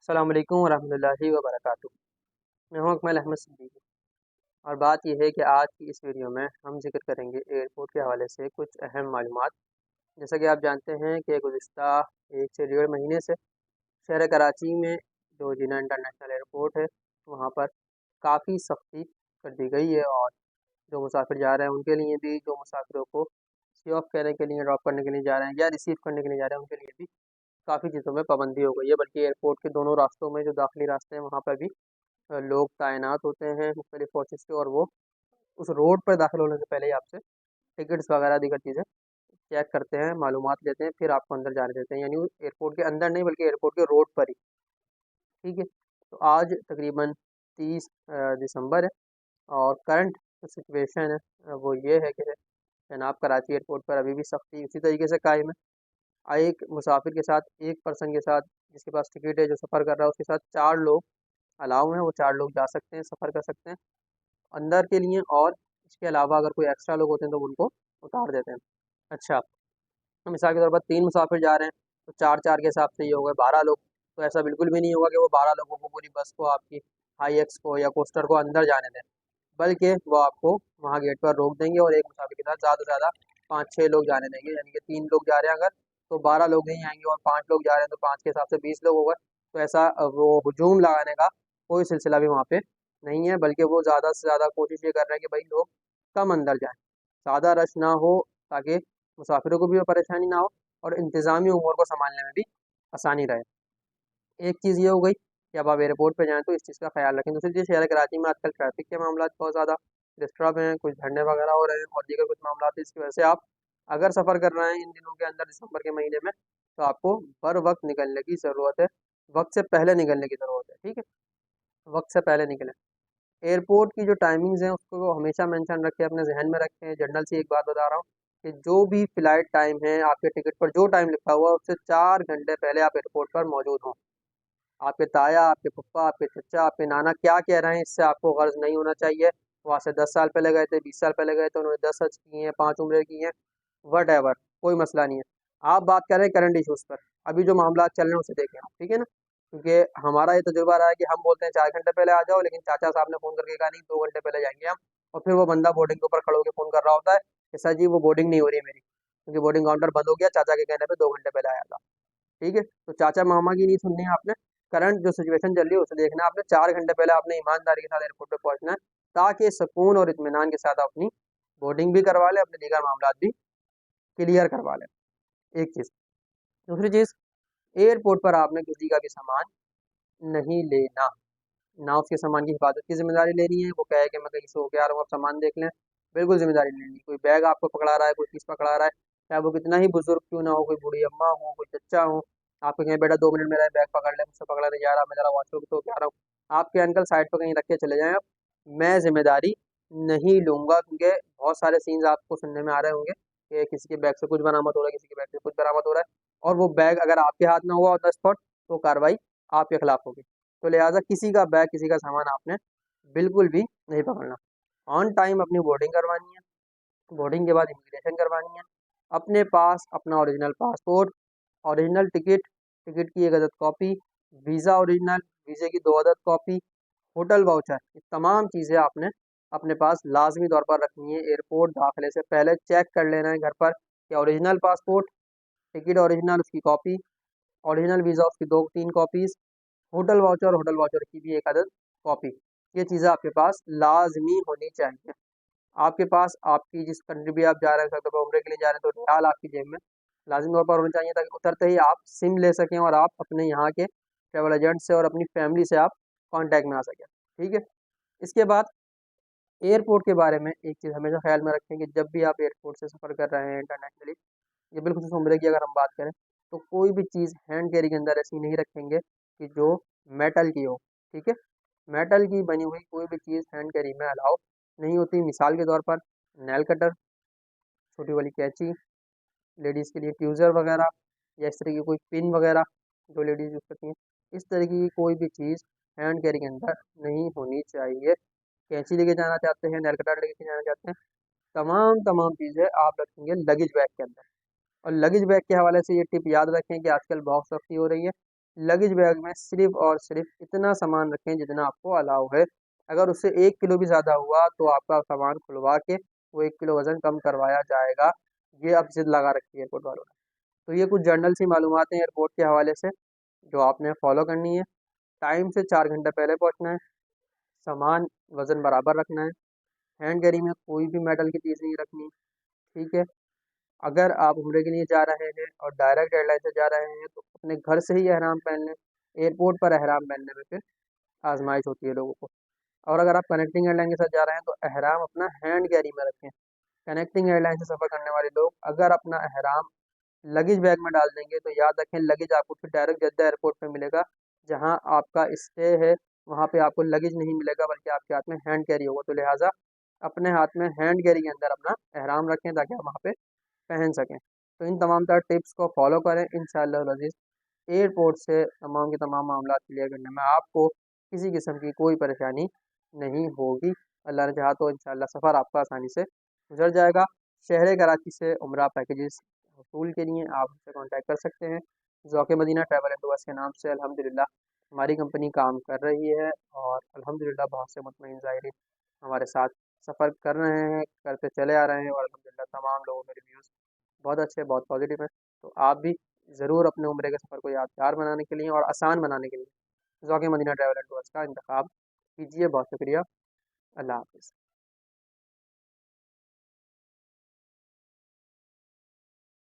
अस्सलाम वालेकुम वरहमतुल्लाहि वबरकातुहू। मैं हूं अकमल अहमद सिद्दीकी और बात यह है कि आज की इस वीडियो में हम जिक्र करेंगे एयरपोर्ट के हवाले से कुछ अहम मालूमात। जैसा कि आप जानते हैं कि गुज़िश्ता 1 से डेढ़ महीने से शहर कराची में जो जिना इंटरनेशनल एयरपोर्ट है वहाँ पर काफ़ी सख्ती कर दी गई है और जो मुसाफिर जा रहे हैं उनके लिए भी, जो मुसाफिरों को सी ऑफ करने के लिए, ड्रॉप करने के लिए जा रहे हैं या रिसीव करने के लिए जा रहे हैं उनके लिए भी काफ़ी चीज़ों में पाबंदी हो गई है। बल्कि एयरपोर्ट के दोनों रास्तों में जो दाखिली रास्ते हैं वहाँ पर भी लोग तैनात होते हैं मुख्तलिफ़ फ़ोर्सेस के, और वो उस रोड पर दाखिल होने से पहले ही आपसे टिकट्स वगैरह दीगर चीज़ें चेक करते हैं, मालूमात लेते हैं, फिर आपको अंदर जाने देते हैं। यानी वो एयरपोर्ट के अंदर नहीं बल्कि एयरपोर्ट के रोड पर ही। ठीक है? तो आज तकरीबन 30 दिसंबर है और करंट जो सिचुएशन है वो ये है कि जनाब कराची एयरपोर्ट पर अभी भी सख्ती उसी तरीके से कायम है। एक मुसाफिर के साथ, एक पर्सन के साथ जिसके पास टिकट है, जो सफ़र कर रहा है, उसके साथ 4 लोग अलाउ हैं, वो 4 लोग जा सकते हैं, सफ़र कर सकते हैं अंदर के लिए। और इसके अलावा अगर कोई एक्स्ट्रा लोग होते हैं तो उनको उतार देते हैं। अच्छा, तो मिसाल के तौर पर 3 मुसाफिर जा रहे हैं तो 4-4 के हिसाब से ये हो गए 12 लोग। तो ऐसा बिल्कुल भी नहीं होगा कि वो 12 लोगों को, पूरी बस को, आपकी हाई एक्स को या कोस्टर को अंदर जाने दें, बल्कि वो आपको वहाँ गेट पर रोक देंगे और एक मुसाफिर के साथ ज़्यादा से ज़्यादा 5-6 लोग जाने देंगे। यानी कि 3 लोग जा रहे हैं अगर, तो 12 लोग नहीं आएंगे, और 5 लोग जा रहे हैं तो 5 के हिसाब से 20 लोग हो गए। तो ऐसा वो हुजूम लगाने का कोई सिलसिला भी वहाँ पे नहीं है, बल्कि वो ज़्यादा से ज़्यादा कोशिश ये कर रहे हैं कि भाई लोग कम अंदर जाएँ, ज़्यादा रश ना हो, ताकि मुसाफिरों को भी परेशानी ना हो और इंतज़ामी उमूर को सँभालने में भी आसानी रहे। एक चीज़ ये हो गई कि अब आप एयरपोर्ट पे जाएँ तो इस चीज़ का ख़्याल रखें। दूसरी चीज़, शहर कराची में आजकल ट्रैफ़िक के मामलात बहुत ज़्यादा डिस्टर्ब हैं, कुछ धरने वगैरह हो रहे हैं और दीगर कुछ मामलात हैं। इसकी वजह से आप अगर सफ़र कर रहे हैं इन दिनों के अंदर, दिसंबर के महीने में, तो आपको बर वक़्त निकलने की ज़रूरत है, वक़्त से पहले निकलने की ज़रूरत है, ठीक है? वक़्त से पहले निकलें। एयरपोर्ट की जो टाइमिंग्स हैं उसको वो हमेशा मेंशन रखें, अपने ज़हन में रखें। जनरल सी एक बात बता रहा हूँ कि जो भी फ़्लाइट टाइम है, आपके टिकट पर जो टाइम लिखा हुआ है उससे 4 घंटे पहले आप एयरपोर्ट पर मौजूद हों। आपके ताया, आपके फूफा, आपके चचा, आपके नाना क्या कह रहे हैं, इससे आपको गर्ज़ नहीं होना चाहिए। वो आज से 10 साल पहले गए थे, 20 साल पहले गए थे, उन्होंने 10 हज की हैं, 5 उम्रें की हैं, व्हाटएवर, कोई मसला नहीं है। आप बात कर रहे हैं करंट इश्यूज़ पर, अभी जो मामलात चल रहे हैं उसे देखें आप, ठीक है ना? क्योंकि हमारा ये तजुर्बा रहा है कि हम बोलते हैं 4 घंटे पहले आ जाओ, लेकिन चाचा साहब ने फ़ोन करके कहा नहीं 2 घंटे पहले जाएँगे हम, और फिर वो बंदा बोर्डिंग के ऊपर खड़ा होके फ़ोन कर रहा होता है कि सर जी वो बोर्डिंग नहीं हो रही है मेरी, क्योंकि बोर्डिंग काउंटर बंद हो गया, चाचा के कहने पे 2 घंटे पहले आया था। ठीक है? तो चाचा मामा की नहीं सुननी है आपने, करंट जो सिचुएशन चल रही है उसे देखना है आपने, 4 घंटे पहले आपने ईमानदारी के साथ एयरपोर्ट पे पहुँचना है, ताकि सुकून और इत्मीनान के साथ अपनी बोर्डिंग भी करवा लें, अपने दीगर मामलात भी क्लियर करवा लें, एक चीज़। दूसरी चीज़, एयरपोर्ट पर आपने किसी का भी सामान नहीं लेना, ना उसके सामान की हिफाज़त की ज़िम्मेदारी लेनी है। वो कहे कि मैं कहीं से होके आ रहा हूँ, आप सामान देख लें, बिल्कुल ज़िम्मेदारी नहीं लेनी। कोई बैग आपको पकड़ा रहा है, कोई चीज़ पकड़ा रहा है, चाहे वो कितना ही बुज़ुर्ग क्यों ना हो, कोई बूढ़ी अम्मा हो, कोई चच्चा हो, आपको कहें बेटा 2 मिनट मेरा बैग पकड़ ले, मुझसे पकड़ा नहीं जा रहा, मैं ज़रा वॉशरूम से होके आ रहा हूँ। आपके अंकल साइड पे कहीं रख के चले जाएँ आप, मैं ज़िम्मेदारी नहीं लूँगा, क्योंकि बहुत सारे सीन्स आपको सुनने में आ रहे होंगे कि किसी के बैग से कुछ बरामद हो रहा है, किसी के बैग से कुछ बरामद हो रहा है, और वो बैग अगर आपके हाथ में हुआ ऑन द स्पॉट तो कार्रवाई आपके खिलाफ होगी। तो लिहाज़ा किसी का बैग, किसी का सामान आपने बिल्कुल भी नहीं पकड़ना। ऑन टाइम अपनी बोर्डिंग करवानी है, बोर्डिंग के बाद इमिग्रेशन करवानी है। अपने पास अपना original passport, original ticket, ticket की 1 अदद कॉपी, वीज़ा ओरिजिनल, वीज़े की 2 अदद कॉपी, होटल वाउचर, ये तमाम चीज़ें आपने अपने पास लाज़मी तौर पर रखनी है। एयरपोर्ट दाखिले से पहले चेक कर लेना है घर पर कि ओरिजिनल पासपोर्ट, टिकट ओरिजिनल उसकी कॉपी, ओरिजिनल वीज़ा उसकी 2-3 कॉपीज़, होटल वाउचर की भी 1 अदद कॉपी। ये चीज़ें आपके पास लाज़मी होनी चाहिए। आपके पास, आपकी जिस कंट्री भी आप जा रहे हैं, सकते हो उम्रे के लिए जा रहे हैं, तो रियाल आपकी जेब में लाज़िमी तौर पर होने चाहिए, ताकि उतरते ही आप सिम ले सकें और आप अपने यहाँ के ट्रैवल एजेंट से और अपनी फैमिली से आप कॉन्टैक्ट में आ सकें, ठीक है? इसके बाद एयरपोर्ट के बारे में एक चीज़ हमेशा ख़्याल में रखें कि जब भी आप एयरपोर्ट से सफ़र कर रहे हैं इंटरनेशनली, या बिलख़ुसूस उम्रे की अगर हम बात करें, तो कोई भी चीज़ हैंड कैरी के अंदर ऐसी नहीं रखेंगे कि जो मेटल की हो, ठीक है? मेटल की बनी हुई कोई भी चीज़ हैंड कैरी में अलाउ नहीं होती। मिसाल के तौर पर नेल कटर, छोटी वाली कैंची, लेडीज़ के लिए ट्यूज़र वगैरह, या इस तरह की कोई पिन वगैरह जो लेडीज़ यूज़ करती हैं, इस तरीके की कोई भी चीज़ हैंड कैरी के अंदर नहीं होनी चाहिए। कैंची लेके जाना चाहते हैं, नेल कटर लेके जाना चाहते हैं, तमाम चीज़ें आप रखेंगे लगेज बैग के अंदर। और लगेज बैग के हवाले से ये टिप याद रखें कि आजकल बहुत सख्ती हो रही है। लगेज बैग में सिर्फ और सिर्फ इतना सामान रखें जितना आपको अलाउ है। अगर उससे 1 किलो भी ज़्यादा हुआ तो आपका सामान खुलवा के वो 1 किलो वज़न कम करवाया जाएगा। ये अब ज़िद लगा रखी है एयरपोर्ट वालों ने। तो ये कुछ जनरल सी मालूमात हैं एयरपोर्ट के हवाले से जो आपने फॉलो करनी है। टाइम से 4 घंटे पहले पहुँचना है। सामान वज़न बराबर रखना है। हैंड कैरी में कोई भी मेटल की चीज़ नहीं रखनी। ठीक है। अगर आप उम्रे के लिए जा रहे हैं और डायरेक्ट एयरलाइन से जा रहे हैं तो अपने घर से ही एहराम पहन लें। एयरपोर्ट पर एहराम पहनने में फिर आजमाइश होती है लोगों को। और अगर आप कनेक्टिंग एयरलाइन के साथ जा रहे हैं तो एहराम अपना हैंड कैरी में रखें। कनेक्टिंग एयरलाइन से सफ़र करने वाले लोग अगर अपना एहराम लगेज बैग में डाल देंगे तो याद रखें लगेज आपको फिर डायरेक्ट जद्दा एयरपोर्ट पे मिलेगा। जहाँ आपका स्टे है वहाँ पे आपको लगेज नहीं मिलेगा बल्कि आपके हाथ में हैंड कैरी होगा। तो लिहाजा अपने हाथ में हैंड कैरी के अंदर अपना एहराम रखें ताकि आप वहाँ पे पहन सकें। तो इन तमाम तरह टिप्स को फॉलो करें इंशाअल्लाह अज़ीज़। एयरपोर्ट से तमाम के तमाम मामला क्लियर करने में आपको किसी किस्म की कोई परेशानी नहीं होगी। अल्लाह ने चाहा तो इंशाअल्लाह सफ़र आपका आसानी से गुजर जाएगा। शहर कराची से उम्रा पैकेजेस वसूल के लिए आप हमसे कांटेक्ट कर सकते हैं। ज़ौक़ मदीना ट्रैवल एंड टूर्स के नाम से अल्हम्दुलिल्लाह हमारी कंपनी काम कर रही है और अल्हम्दुलिल्लाह बहुत से मुतमईन ज़ायरीन हमारे साथ सफ़र कर रहे हैं, करते चले आ रहे हैं और अल्हम्दुलिल्लाह तमाम लोगों के रिव्यूज़ बहुत अच्छे, बहुत पॉजिटिव हैं। तो आप भी ज़रूर अपने उम्रे के सफ़र को यादगार बनाने के लिए और आसान बनाने के लिए ज़ौक़ मदीना ट्रैवल एंड टूर्स का इंतख़ाब कीजिए। बहुत शुक्रिया। अल्लाह हाफ़िज़।